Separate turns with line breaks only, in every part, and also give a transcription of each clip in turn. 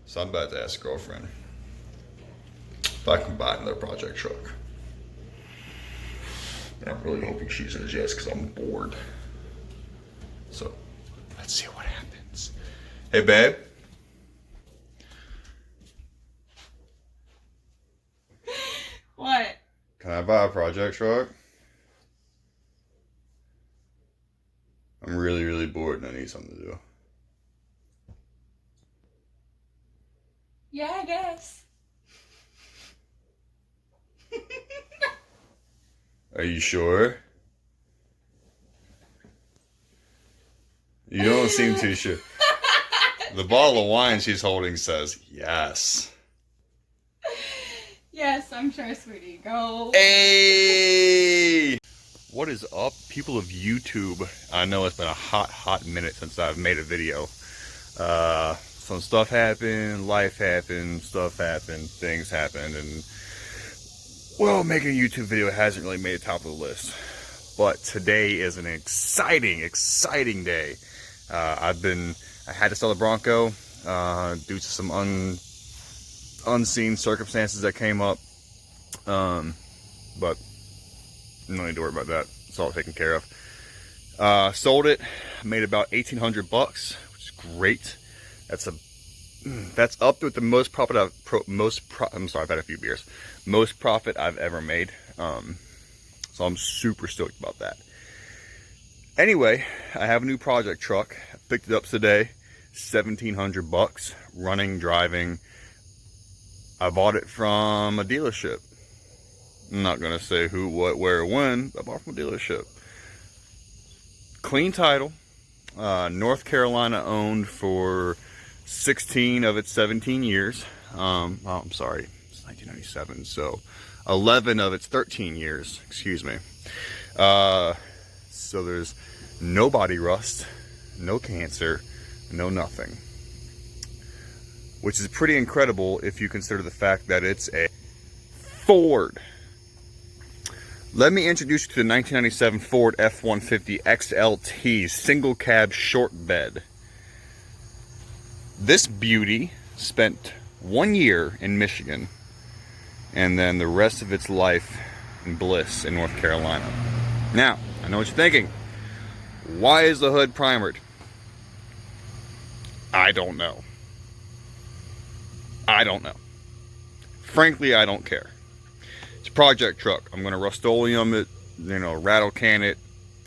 So I'm about to ask girlfriend if I can buy another project truck. And I'm really hoping she says yes because I'm bored. So let's see what happens. Hey, babe.
What?
Can I buy a project truck? I'm really, really bored and I need something to do.
Yeah, I guess.
Are you sure? You don't seem too sure. The bottle of wine she's holding says yes.
Yes, I'm sure, sweetie. Go.
Hey! What is up, people of YouTube? I know it's been a hot minute since I've made a video. Some stuff happened, life happened, stuff happened, things happened, and well, making a YouTube video hasn't really made it top of the list. But today is an exciting day. I had to sell the Bronco due to some unseen circumstances that came up. But no need to worry about that. It's all taken care of. Sold it, made about 1,800 bucks, which is great. That's up with the most profit I'm sorry, I've had a few beers. Most profit I've ever made. So I'm super stoked about that. Anyway, I have a new project truck. I picked it up today, 1,700 bucks, running, driving. I bought it from a dealership. I'm not gonna say who, what, where, when. I bought it from a dealership. Clean title, North Carolina owned for 16 of its 17 years. I'm sorry, it's 1997, so 11 of its 13 years, excuse me. So there's no body rust, no cancer, no nothing. Which is pretty incredible if you consider the fact that it's a Ford. Let me introduce you to the 1997 Ford F-150 XLT single cab short bed. This beauty spent 1 year in Michigan and then the rest of its life in bliss in North Carolina. Now, I know what you're thinking. Why is the hood primered? I don't know. Frankly, I don't care. It's a project truck. I'm gonna Rust-Oleum it, rattle can it,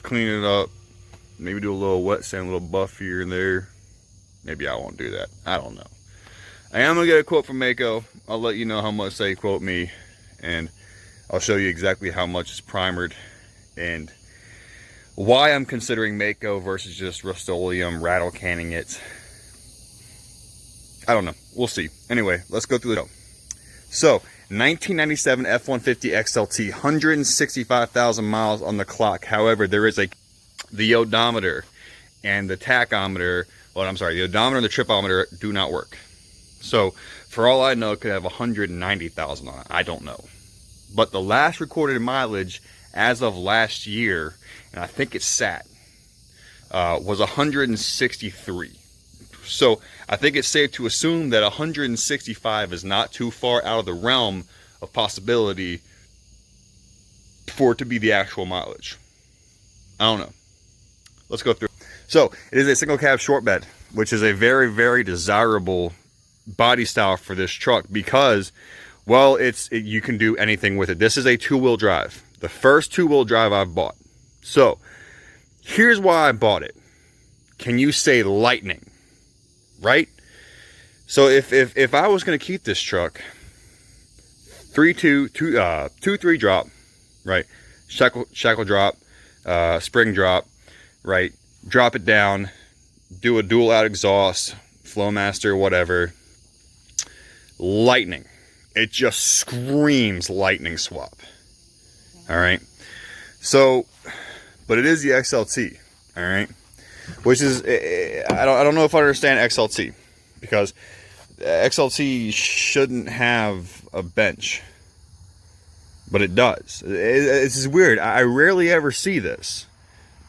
clean it up, maybe do a little wet sand, a little buff here and there. Maybe I won't do that. I don't know. I am gonna get a quote from Mako. I'll let you know how much they quote me, and I'll show you exactly how much is primered and why I'm considering Mako versus just Rust-Oleum rattle canning it. I don't know. We'll see. Anyway, let's go through it. So, 1997 F-150 XLT, 165,000 miles on the clock. However, there is the odometer and the tachometer. Well, I'm sorry, the odometer and the tripometer do not work. So, for all I know, it could have 190,000 on it. I don't know. But the last recorded mileage as of last year, and I think it's sat, was 163. So I think it's safe to assume that 165 is not too far out of the realm of possibility for it to be the actual mileage. I don't know. Let's go through. So it is a single cab short bed, which is a very, very desirable body style for this truck because, well, you can do anything with it. This is a two-wheel drive. The first two-wheel drive I've bought. So here's why I bought it. Can you say lightning? Right? So if I was going to keep this truck, 2-3 drop, right? Shackle drop, spring drop, right? Drop it down, do a dual out exhaust, Flowmaster, whatever. Lightning. It just screams lightning swap. All right. So, but it is the XLT. All right. Which is, I don't know if I understand XLT, because XLT shouldn't have a bench, but it does. It's just weird. I rarely ever see this,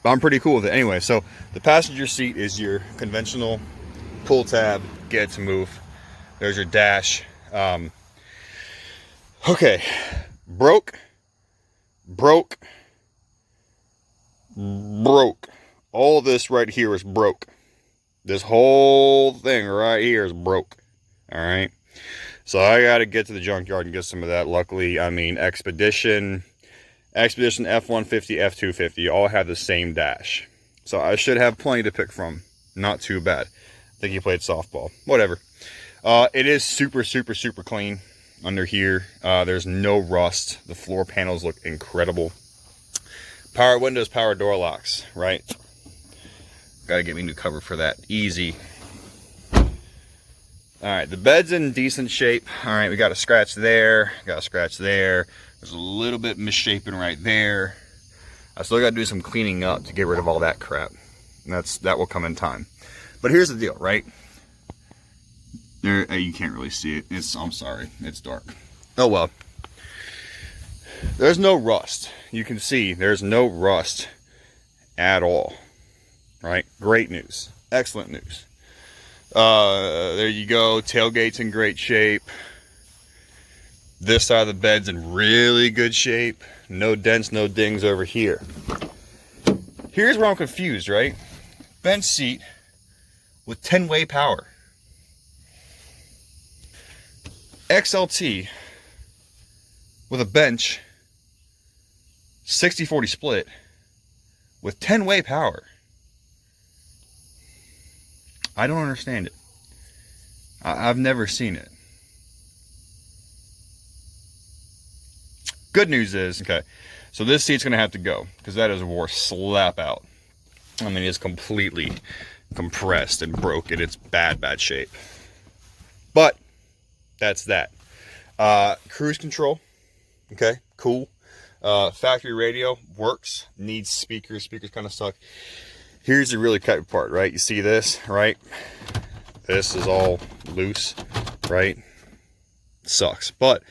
but I'm pretty cool with it. Anyway, so the passenger seat is your conventional pull tab, get it to move. There's your dash. Okay, broke. All this right here is broke. This whole thing right here is broke. All right. So I got to get to the junkyard and get some of that. Luckily, I mean, Expedition, F150, F250, all have the same dash. So I should have plenty to pick from. Not too bad. I think he played softball. Whatever. It is super clean under here. There's no rust. The floor panels look incredible. Power windows, power door locks, right? Gotta get me a new cover for that. Easy. Alright, the bed's in decent shape. Alright, we got a scratch there. Got a scratch there. There's a little bit misshapen right there. I still gotta do some cleaning up to get rid of all that crap. That will come in time. But here's the deal, right? There, you can't really see it. I'm sorry, it's dark. Oh well. There's no rust. You can see there's no rust at all. Right? Great news. Excellent news. There you go. Tailgate's in great shape. This side of the bed's in really good shape. No dents, no dings over here. Here's where I'm confused, right? Bench seat with 10-way power. XLT with a bench, 60-40 split with 10-way power. I don't understand it. I've never seen it. Good news is, okay, so this seat's going to have to go because that is wore slap out. I mean, it's completely compressed and broken. It's bad shape. But that's that. Cruise control. Okay, cool. Factory radio works. Needs speakers. Speakers kind of suck. Here's the really cut part, right? You see this, right? This is all loose, right? Sucks. But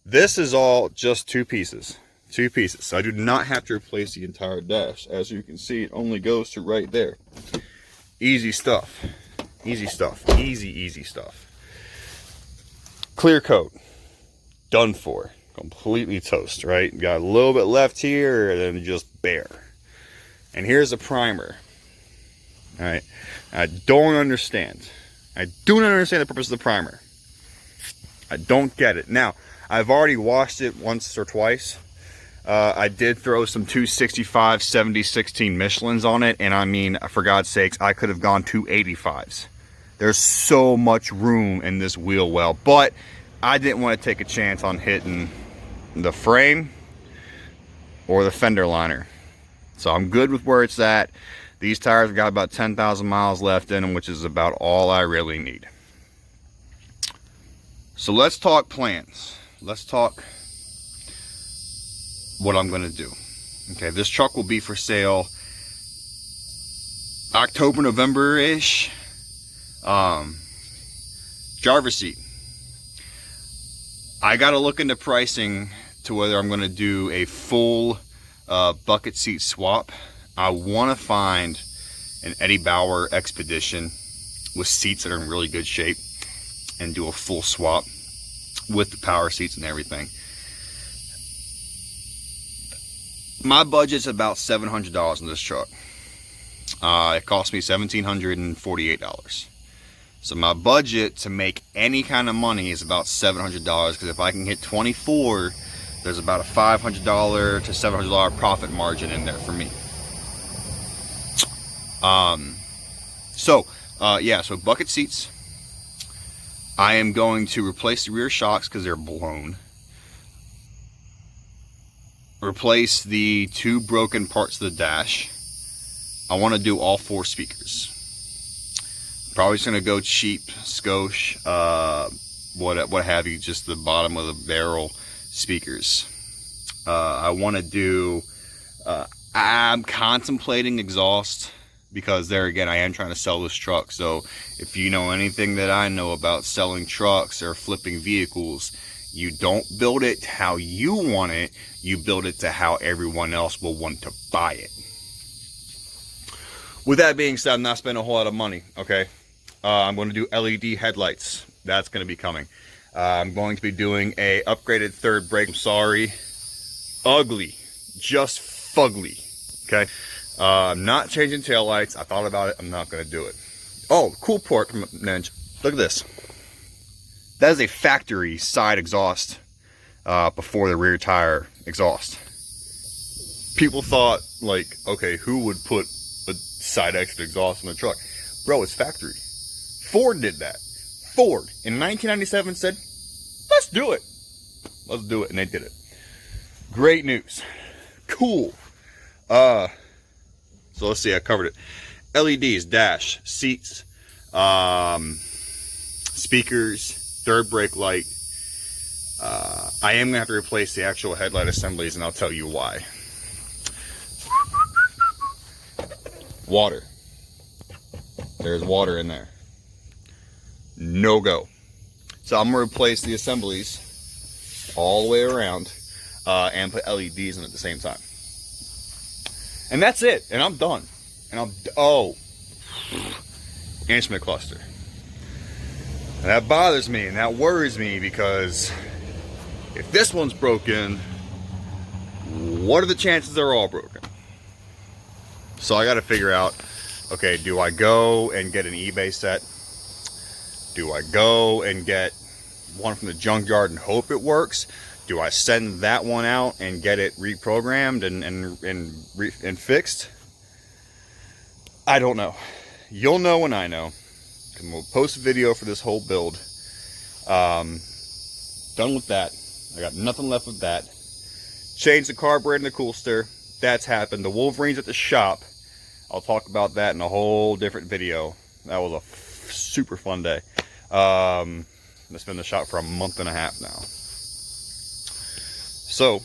this is all just two pieces. Two pieces. So I do not have to replace the entire dash. As you can see, it only goes to right there. Easy stuff. Easy stuff. Easy stuff. Clear coat. Done for. Completely toast, right? Got a little bit left here, and then just bare. And here's the primer. All right. I don't understand. I do not understand the purpose of the primer. I don't get it. Now, I've already washed it once or twice. I did throw some 265 70/16 Michelins on it, and I mean, for God's sakes, I could have gone 285s. There's so much room in this wheel well, but I didn't want to take a chance on hitting the frame or the fender liner. So I'm good with where it's at. These tires have got about 10,000 miles left in them, which is about all I really need. So let's talk plans. Let's talk what I'm going to do. Okay, this truck will be for sale October, November-ish. Driver's seat. I got to look into pricing to whether I'm going to do a full bucket seat swap. I want to find an Eddie Bauer Expedition with seats that are in really good shape and do a full swap with the power seats and everything. My budget's about $700 in this truck. It cost me $1,748. So my budget to make any kind of money is about $700, because if I can hit 24, there's about a $500 to $700 profit margin in there for me. So bucket seats. I am going to replace the rear shocks because they're blown. Replace the two broken parts of the dash. I want to do all 4 speakers. Probably just going to go cheap, skosh, what have you, just the bottom of the barrel speakers. I want to do, I'm contemplating exhaust, because there again, I am trying to sell this truck. So if you know anything that I know about selling trucks or flipping vehicles, you don't build it how you want it, you build it to how everyone else will want to buy it. With that being said, I'm not spending a whole lot of money, okay? I'm going to do LED headlights. That's going to be coming. I'm going to be doing a upgraded third brake. I'm sorry. Ugly. Just fugly. Okay. I'm not changing taillights. I thought about it. I'm not going to do it. Oh, cool port. Ninja. Look at this. That is a factory side exhaust before the rear tire exhaust. People thought, like, okay, who would put a side exit exhaust in a truck? Bro, it's factory. Ford did that. Ford in 1997 said, let's do it. Let's do it. And they did it. Great news. Cool. So let's see, I covered it. LEDs, dash, seats, speakers, third brake light. I am going to have to replace the actual headlight assemblies, and I'll tell you why. Water. There's water in there. No go. So I'm going to replace the assemblies all the way around and put LEDs in at the same time. And that's it. And I'm done. And instrument cluster. And that bothers me and that worries me, because if this one's broken, what are the chances they're all broken? So I got to figure out, okay, do I go and get an eBay set? Do I go and get one from the junkyard and hope it works? Do I send that one out and get it reprogrammed and fixed? I don't know. You'll know when I know. And we'll post a video for this whole build. Done with that. I got nothing left with that. Changed the carburetor and the cool stir. That's happened. The Wolverine's at the shop. I'll talk about that in a whole different video. That was a super fun day. It's been in the shop for a month and a half now. So,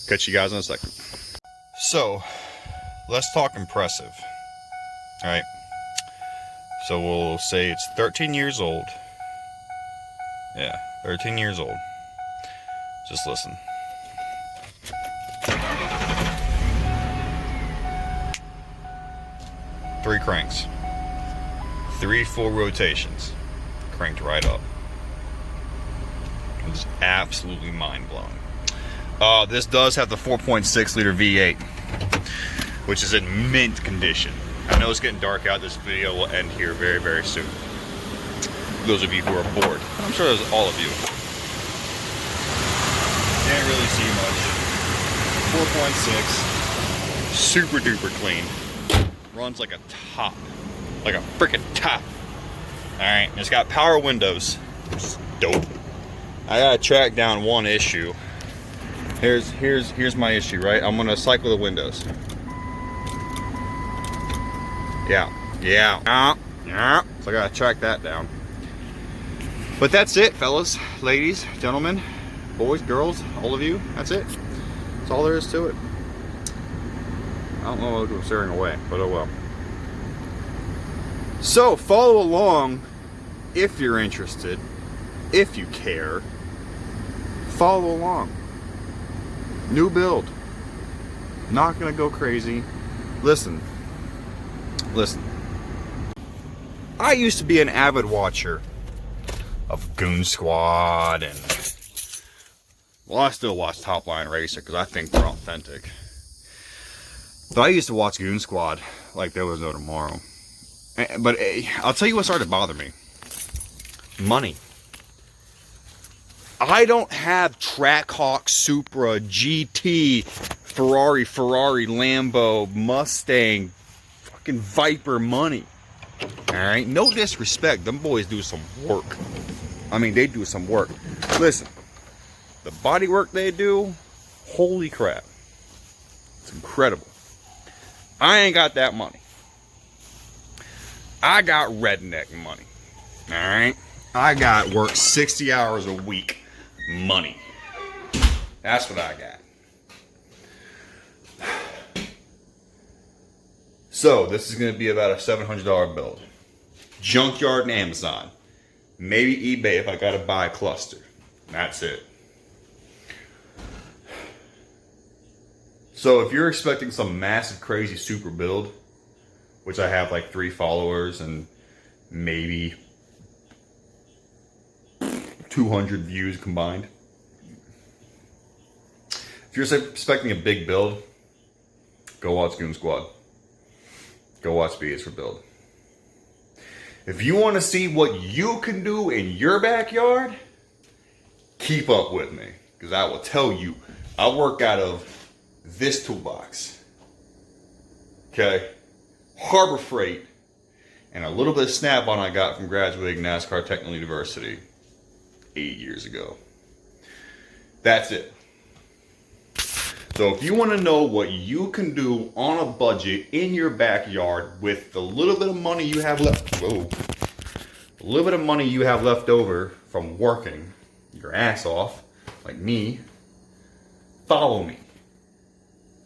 catch you guys in a second. So, let's talk impressive. Alright. So we'll say it's 13 years old. Yeah, 13 years old. Just listen. Three cranks. 3 full rotations. Cranked right up. It was absolutely mind-blowing. This does have the 4.6 liter V8, which is in mint condition. I know it's getting dark out. This video will end here very, very soon. Those of you who are bored. I'm sure there's all of you. Can't really see much. 4.6. Super duper clean. Runs like a top. Like a freaking top. Alright, it's got power windows. Which is dope. I gotta track down one issue. Here's my issue, right? I'm gonna cycle the windows. Yeah. So I gotta track that down. But that's it, fellas, ladies, gentlemen, boys, girls, all of you. That's it. That's all there is to it. I don't know what I'm staring away, but oh well. So follow along if you're interested, if you care. Follow along. New build. Not gonna go crazy. Listen. I used to be an avid watcher of Goon Squad, and well, I still watch Top Line Racer because I think they're authentic. But I used to watch Goon Squad like there was no tomorrow. But I'll tell you what started to bother me. Money. I don't have Trackhawk, Supra, GT, Ferrari, Lambo, Mustang, fucking Viper money. Alright? No disrespect. Them boys do some work. I mean, they do some work. Listen. The body work they do, holy crap. It's incredible. I ain't got that money. I got redneck money. Alright? I got work 60 hours a week money. That's what I got. So, this is going to be about a $700 build. Junkyard and Amazon. Maybe eBay if I got to buy a cluster. That's it. So, if you're expecting some massive, crazy, super build, which I have like 3 followers and maybe 200 views combined. If you're expecting a big build, go watch Goon Squad. Go watch BS for Build. If you want to see what you can do in your backyard, keep up with me. Because I will tell you, I work out of this toolbox. Okay? Harbor Freight. And a little bit of Snap-on I got from graduating NASCAR Technical University 8 years ago. That's it. So if you want to know what you can do on a budget in your backyard with the little bit of money you have left, a little bit of money you have left over from working your ass off, like me, follow me.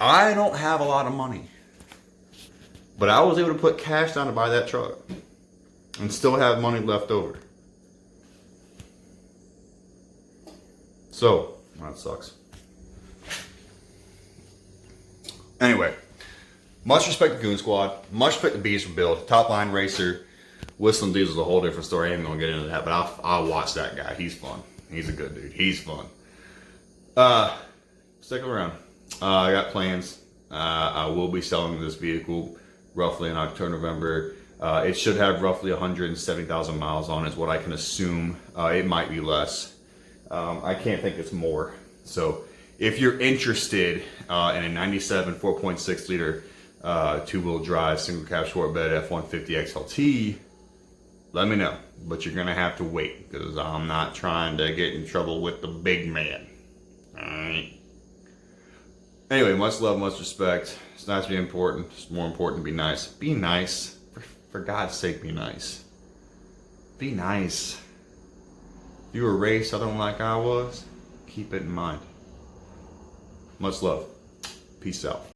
I don't have a lot of money, but I was able to put cash down to buy that truck and still have money left over. So, that sucks. Anyway, much respect to Goon Squad, much respect to Bees for Build, Top Line Racer. Whistling Diesel's a whole different story. I ain't gonna get into that, but I'll watch that guy. He's fun. He's a good dude. He's fun. Stick around. I got plans. I will be selling this vehicle roughly in October, November. It should have roughly 170,000 miles on it, is what I can assume. It might be less. I can't think it's more. So if you're interested in a 97 4.6 liter two-wheel drive single cab short bed F150 XLT, let me know. But you're gonna have to wait because I'm not trying to get in trouble with the big man. Alright. Anyway, much love, much respect. It's not to be important. It's more important to be nice. Be nice. For God's sake, be nice. Be nice. If you were raised Southern like I was, keep it in mind. Much love. Peace out.